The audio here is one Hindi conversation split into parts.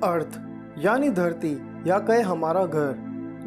अर्थ यानी धरती या कहे हमारा घर,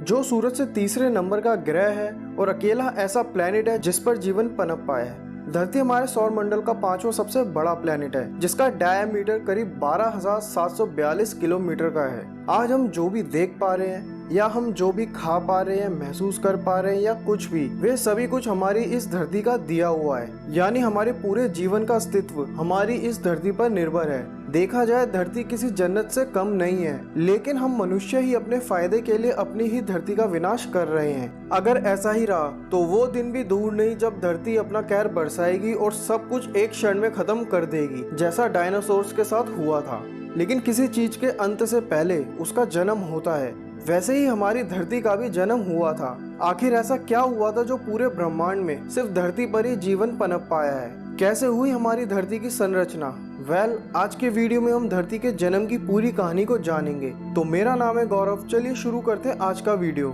जो सूरज से तीसरे नंबर का ग्रह है और अकेला ऐसा प्लेनेट है जिस पर जीवन पनप पाया है। धरती हमारे सौर मंडल का पांचवा सबसे बड़ा प्लेनेट है, जिसका डायमीटर करीब 12,742 किलोमीटर का है। आज हम जो भी देख पा रहे हैं या हम जो भी खा पा रहे हैं, महसूस कर पा रहे हैं या कुछ भी, वे सभी कुछ हमारी इस धरती का दिया हुआ है। यानी हमारे पूरे जीवन का अस्तित्व हमारी इस धरती पर निर्भर है। देखा जाए धरती किसी जन्नत से कम नहीं है, लेकिन हम मनुष्य ही अपने फायदे के लिए अपनी ही धरती का विनाश कर रहे हैं। अगर ऐसा ही रहा तो वो दिन भी दूर नहीं जब धरती अपना कहर बरसाएगी और सब कुछ एक क्षण में खत्म कर देगी, जैसा डायनासोर्स के साथ हुआ था। लेकिन किसी चीज के अंत से पहले उसका जन्म होता है, वैसे ही हमारी धरती का भी जन्म हुआ था। आखिर ऐसा क्या हुआ था जो पूरे ब्रह्मांड में सिर्फ धरती पर ही जीवन पनप पाया है? कैसे हुई हमारी धरती की संरचना? आज के वीडियो में हम धरती के जन्म की पूरी कहानी को जानेंगे। तो मेरा नाम है गौरव, चलिए शुरू करते हैं आज का वीडियो।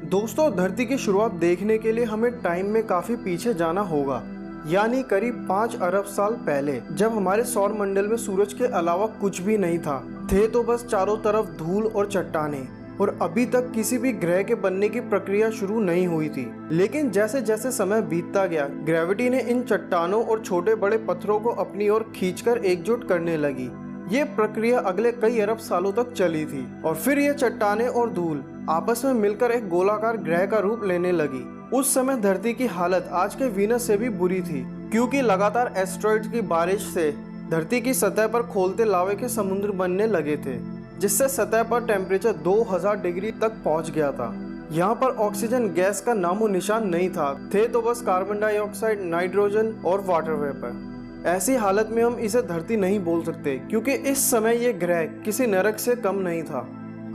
दोस्तों, धरती की शुरुआत देखने के लिए हमें टाइम में काफी पीछे जाना होगा, यानी करीब 5 अरब साल पहले, जब हमारे सौर मंडल में सूरज के अलावा कुछ भी नहीं था। थे तो बस चारों तरफ धूल और चट्टाने, और अभी तक किसी भी ग्रह के बनने की प्रक्रिया शुरू नहीं हुई थी। लेकिन जैसे जैसे समय बीतता गया, ग्रेविटी ने इन चट्टानों और छोटे बड़े पत्थरों को अपनी ओर खींचकर एकजुट करने लगी। ये प्रक्रिया अगले कई अरब सालों तक चली थी, और फिर ये चट्टाने और धूल आपस में मिलकर एक गोलाकार ग्रह का रूप लेने लगी। उस समय धरती की हालत आज के वीनस से भी बुरी थी, क्योंकि लगातार एस्टेरॉइड्स की बारिश से धरती की सतह पर खोलते लावे के समुद्र बनने लगे थे, जिससे सतह पर टेम्परेचर 2000 डिग्री तक पहुंच गया था। यहाँ पर ऑक्सीजन गैस का नामो निशान नहीं था, थे तो बस कार्बन डाइऑक्साइड, नाइट्रोजन और वाटर वेपर। ऐसी हालत में हम इसे धरती नहीं बोल सकते, क्योंकि इस समय ये ग्रह किसी नरक से कम नहीं था।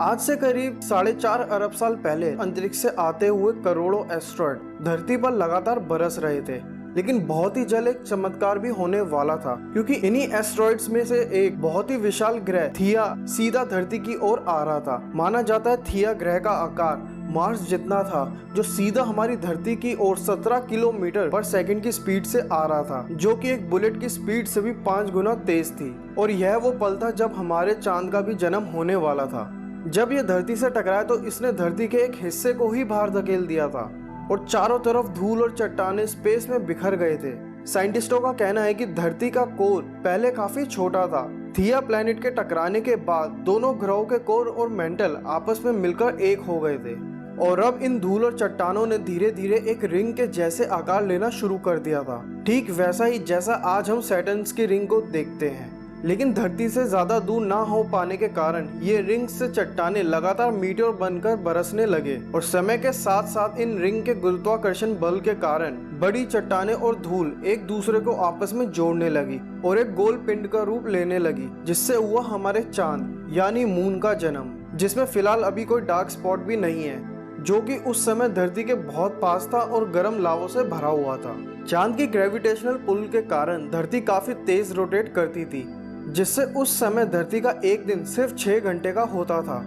आज से करीब 4.5 अरब साल पहले अंतरिक्ष से आते हुए करोड़ों एस्टेरॉइड धरती पर लगातार बरस रहे थे। लेकिन बहुत ही जल्द एक चमत्कार भी होने वाला था, क्योंकि इन्हीं एस्टेरॉइड्स में से एक बहुत ही विशाल ग्रह थिया सीधा धरती की ओर आ रहा था। माना जाता है थिया ग्रह का आकार मार्स जितना था, जो सीधा हमारी धरती की ओर 17 किलोमीटर पर सेकंड की स्पीड से आ रहा था, जो कि एक बुलेट की स्पीड से भी 5 गुना तेज थी। और यह वो पल था जब हमारे चांद का भी जन्म होने वाला था। जब यह धरती से टकराया तो इसने धरती के एक हिस्से को ही बाहर धकेल दिया था, और चारों तरफ धूल और चट्टाने स्पेस में बिखर गए थे। साइंटिस्टों का कहना है कि धरती का कोर पहले काफी छोटा था। थिया प्लैनेट के टकराने के बाद दोनों ग्रहों के कोर और मेंटल आपस में मिलकर एक हो गए थे, और अब इन धूल और चट्टानों ने धीरे धीरे एक रिंग के जैसे आकार लेना शुरू कर दिया था, ठीक वैसा ही जैसा आज हम सैटर्न की रिंग को देखते हैं। लेकिन धरती से ज्यादा दूर ना हो पाने के कारण ये रिंग से चट्टाने लगातार मीटियोर बनकर बरसने लगे, और समय के साथ साथ इन रिंग के गुरुत्वाकर्षण बल के कारण बड़ी चट्टाने और धूल एक दूसरे को आपस में जोड़ने लगी और एक गोल पिंड का रूप लेने लगी, जिससे हुआ हमारे चांद यानी मून का जन्म, जिसमें फिलहाल अभी कोई डार्क स्पॉट भी नहीं है, जो कि उस समय धरती के बहुत पास था और गर्म लावों से भरा हुआ था। चांद की ग्रेविटेशनल पुल के कारण धरती काफी तेज रोटेट करती थी, जिससे उस समय धरती का एक दिन सिर्फ 6 घंटे का होता था।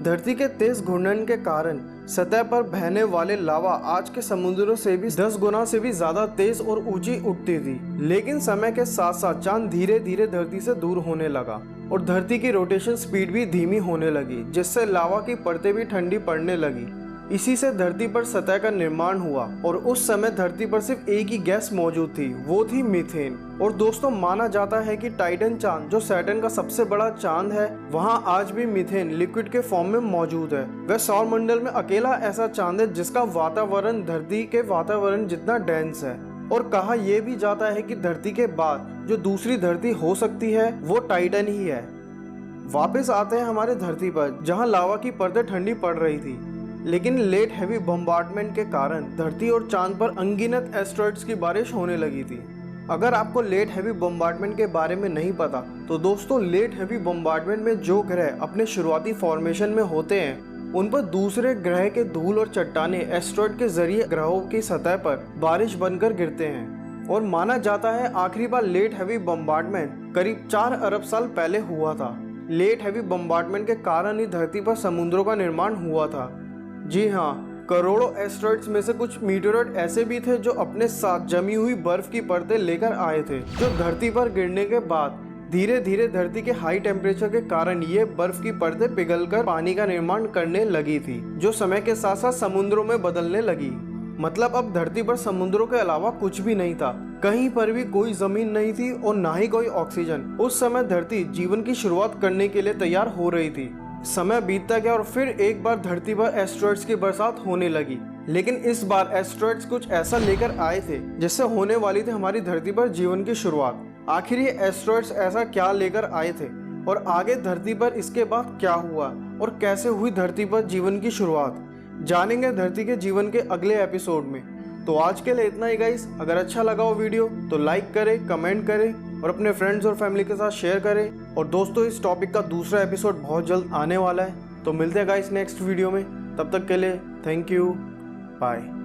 धरती के तेज घूर्णन के कारण सतह पर बहने वाले लावा आज के समुद्रों से भी 10 गुना से भी ज्यादा तेज और ऊंची उठती थी। लेकिन समय के साथ साथ चांद धीरे धीरे धरती से दूर होने लगा और धरती की रोटेशन स्पीड भी धीमी होने लगी, जिससे लावा की परतें भी ठंडी पड़ने लगी। इसी से धरती पर सतह का निर्माण हुआ, और उस समय धरती पर सिर्फ एक ही गैस मौजूद थी, वो थी मीथेन। और दोस्तों, माना जाता है कि टाइटन चांद, जो सैटर्न का सबसे बड़ा चांद है, वहां आज भी मीथेन लिक्विड के फॉर्म में मौजूद है। वह सौर मंडल में अकेला ऐसा चांद है जिसका वातावरण धरती के वातावरण जितना डेंस है। और कहा यह भी जाता है कि धरती के बाद जो दूसरी धरती हो सकती है वो टाइटन ही है। वापस आते हैं हमारे धरती पर, जहाँ लावा की परतें ठंडी पड़ रही थी। लेकिन लेट हैवी बम्बार्डमेंट के कारण धरती और चांद पर अनगिनत एस्टेरॉइड्स की बारिश होने लगी थी। अगर आपको लेट हैवी बम्बार्डमेंट के बारे में नहीं पता, तो दोस्तों, लेट हैवी बम्बार्डमेंट में जो ग्रह अपने शुरुआती फॉर्मेशन में होते हैं, उन पर दूसरे ग्रह के धूल और चट्टाने एस्टेरॉइड के जरिए ग्रहों की सतह पर बारिश बनकर गिरते हैं। और माना जाता है आखिरी बार लेट हैवी बम्बार्डमेंट करीब 4 अरब साल पहले हुआ था। लेट हैवी बम्बार्डमेंट के कारण ही धरती पर समुद्रों का निर्माण हुआ था। जी हाँ, करोड़ों एस्टेरॉइड्स में से कुछ मीटेओराइट ऐसे भी थे जो अपने साथ जमी हुई बर्फ की परतें लेकर आए थे, जो धरती पर गिरने के बाद धीरे धीरे धरती के हाई टेम्परेचर के कारण ये बर्फ की परतें पिघलकर पानी का निर्माण करने लगी थी, जो समय के साथ साथ समुद्रों में बदलने लगी। मतलब अब धरती पर समुद्रों के अलावा कुछ भी नहीं था, कहीं पर भी कोई जमीन नहीं थी और ना ही कोई ऑक्सीजन। उस समय धरती जीवन की शुरुआत करने के लिए तैयार हो रही थी। समय बीतता गया और फिर एक बार धरती पर एस्टेरॉइड्स की बरसात होने लगी, लेकिन इस बार एस्टेरॉइड्स कुछ ऐसा लेकर आए थे जिससे होने वाली थी हमारी धरती पर जीवन की शुरुआत। आखिर ये एस्टेरॉइड्स ऐसा क्या लेकर आए थे और आगे धरती पर इसके बाद क्या हुआ और कैसे हुई धरती पर जीवन की शुरुआत, जानेंगे धरती के जीवन के अगले एपिसोड में। तो आज के लिए इतना ही गाइस। अगर अच्छा लगा हो वीडियो तो लाइक करें, कमेंट करें और अपने फ्रेंड्स और फैमिली के साथ शेयर करें। और दोस्तों, इस टॉपिक का दूसरा एपिसोड बहुत जल्द आने वाला है, तो मिलते हैं गाइस नेक्स्ट वीडियो में। तब तक के लिए थैंक यू, बाय।